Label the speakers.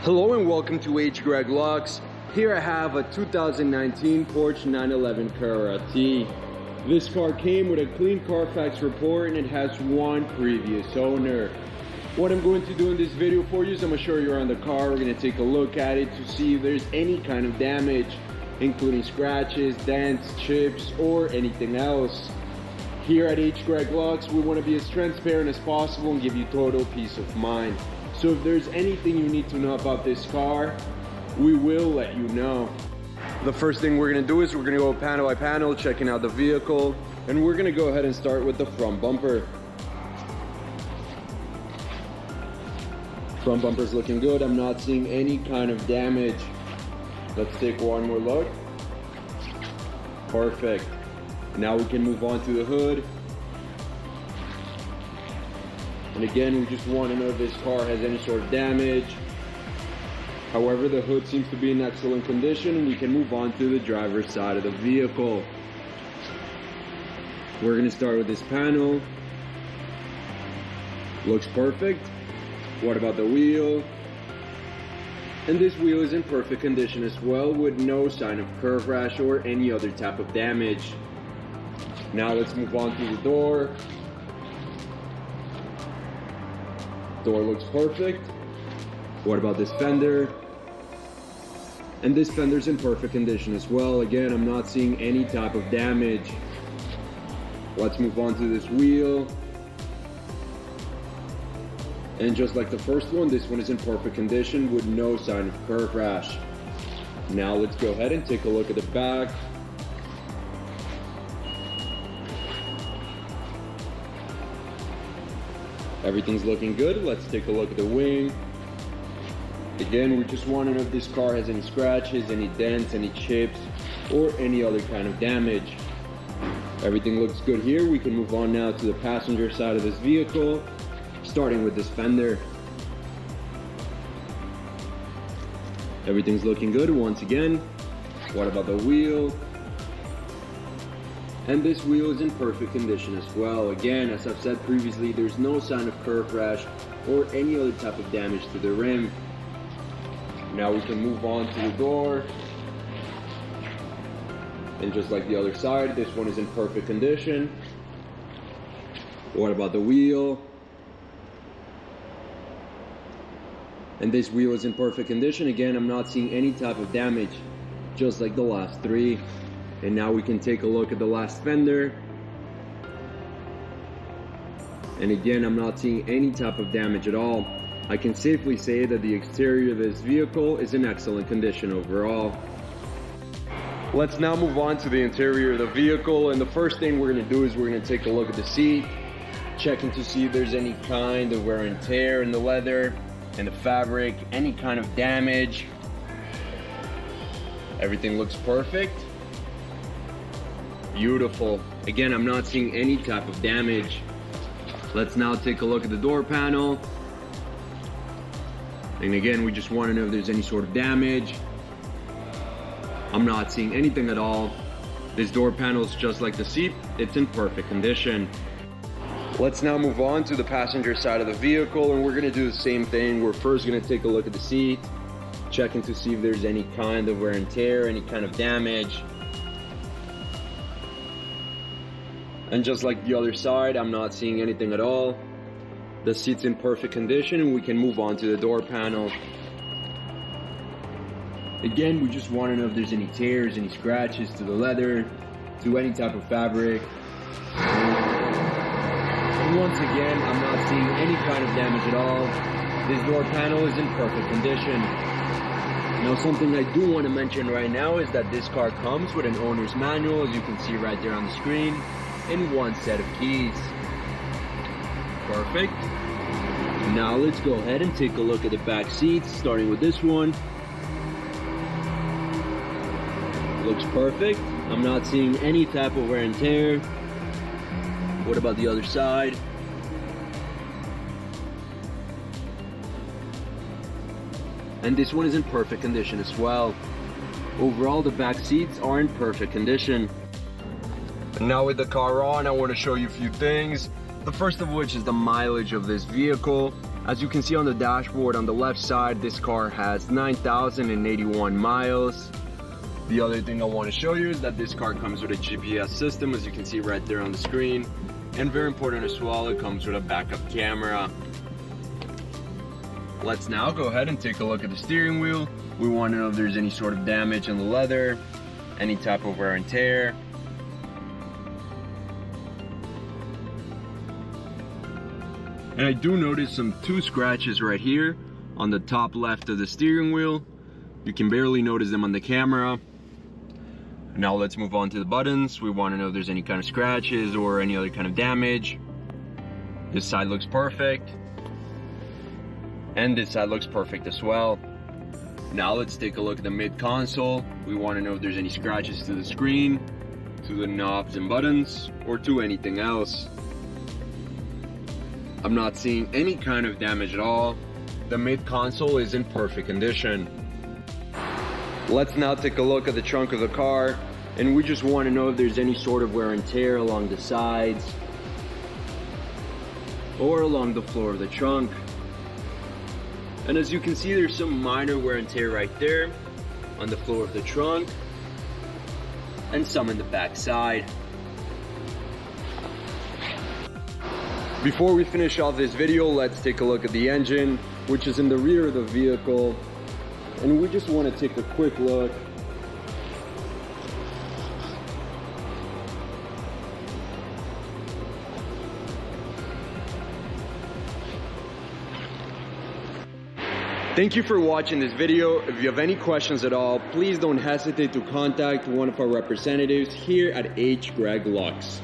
Speaker 1: Hello and welcome to H. Greg Lux. Here I have a 2019 Porsche 911 Carrera T. This car came with a clean Carfax report and it has one previous owner. What I'm going to do in this video for you is I'm going to show you around the car. We're going to take a look at it to see if there's any kind of damage, including scratches, dents, chips, or anything else. Here at H. Greg Lux, we want to be as transparent as possible and give you total peace of mind. So if there's anything you need to know about this car, we will let you know. The first thing we're going to do is we're going to go panel by panel, checking out the vehicle, and we're going to go ahead and start with the front bumper. Front bumper's looking good. I'm not seeing any kind of damage. Let's take one more look. Perfect. Now we can move on to the hood. And again, we just want to know if this car has any sort of damage. However, the hood seems to be in excellent condition and we can move on to the driver's side of the vehicle. We're going to start with this panel. Looks perfect. What about the wheel? And this wheel is in perfect condition as well, with no sign of curve rash or any other type of damage. Now let's move on to the door. Door looks perfect. What about this fender? And this fender's in perfect condition as well. Again, I'm not seeing any type of damage. Let's move on to this wheel. And just like the first one, this one is in perfect condition with no sign of curve rash. Now let's go ahead and take a look at the back. Everything's looking good. Let's take a look at the wing. Again, we just want to know if this car has any scratches, any dents, any chips, or any other kind of damage. Everything looks good here. We can move on now to the passenger side of this vehicle, starting with this fender. Everything's looking good once again. What about the wheel? And this wheel is in perfect condition as well. Again, as I've said previously, there's no sign of curve rash or any other type of damage to the rim. Now we can move on to the door. And just like the other side, this one is in perfect condition. What about the wheel? And this wheel is in perfect condition. Again, I'm not seeing any type of damage, just like the last three. And now we can take a look at the last fender. And again, I'm not seeing any type of damage at all. I can safely say that the exterior of this vehicle is in excellent condition overall. Let's now move on to the interior of the vehicle. And the first thing we're going to do is we're going to take a look at the seat, checking to see if there's any kind of wear and tear in the leather and the fabric, any kind of damage. Everything looks perfect. Beautiful. Again, I'm not seeing any type of damage. Let's now take a look at the door panel. And again, we just want to know if there's any sort of damage. I'm not seeing anything at all. This door panel is just like the seat. It's in perfect condition. Let's now move on to the passenger side of the vehicle, and we're going to do the same thing. We're first going to take a look at the seat, checking to see if there's any kind of wear and tear, any kind of damage. And just like the other side, I'm not seeing anything at all. The seat's in perfect condition and we can move on to the door panel. Again, we just want to know if there's any tears, any scratches to the leather, to any type of fabric. And once again, I'm not seeing any kind of damage at all. This door panel is in perfect condition. Now, something I do want to mention right now is that this car comes with an owner's manual, as you can see right there on the screen, and one set of keys. Perfect. Now let's go ahead and take a look at the back seats, starting with this one. Looks perfect. I'm not seeing any type of wear and tear. What about the other side? And this one is in perfect condition as well. Overall, the back seats are in perfect condition. And now with the car on, I want to show you a few things. The first of which is the mileage of this vehicle. As you can see on the dashboard on the left side, this car has 9,081 miles. The other thing I want to show you is that this car comes with a GPS system, as you can see right there on the screen. And very important as well, it comes with a backup camera. Let's now go ahead and take a look at the steering wheel. We want to know if there's any sort of damage in the leather, any type of wear and tear. And I do notice two scratches right here on the top left of the steering wheel. You can barely notice them on the camera. Now let's move on to the buttons. We want to know if there's any kind of scratches or any other kind of damage. This side looks perfect. And this side looks perfect as well. Now let's take a look at the mid console. We want to know if there's any scratches to the screen, to the knobs and buttons, or to anything else. I'm not seeing any kind of damage at all. The mid console is in perfect condition. Let's now take a look at the trunk of the car, and we just want to know if there's any sort of wear and tear along the sides or along the floor of the trunk. And as you can see, there's some minor wear and tear right there on the floor of the trunk and some in the back side. Before we finish off this video, let's take a look at the engine, which is in the rear of the vehicle. And we just want to take a quick look. Thank you for watching this video. If you have any questions at all, please don't hesitate to contact one of our representatives here at H. Greg Lux.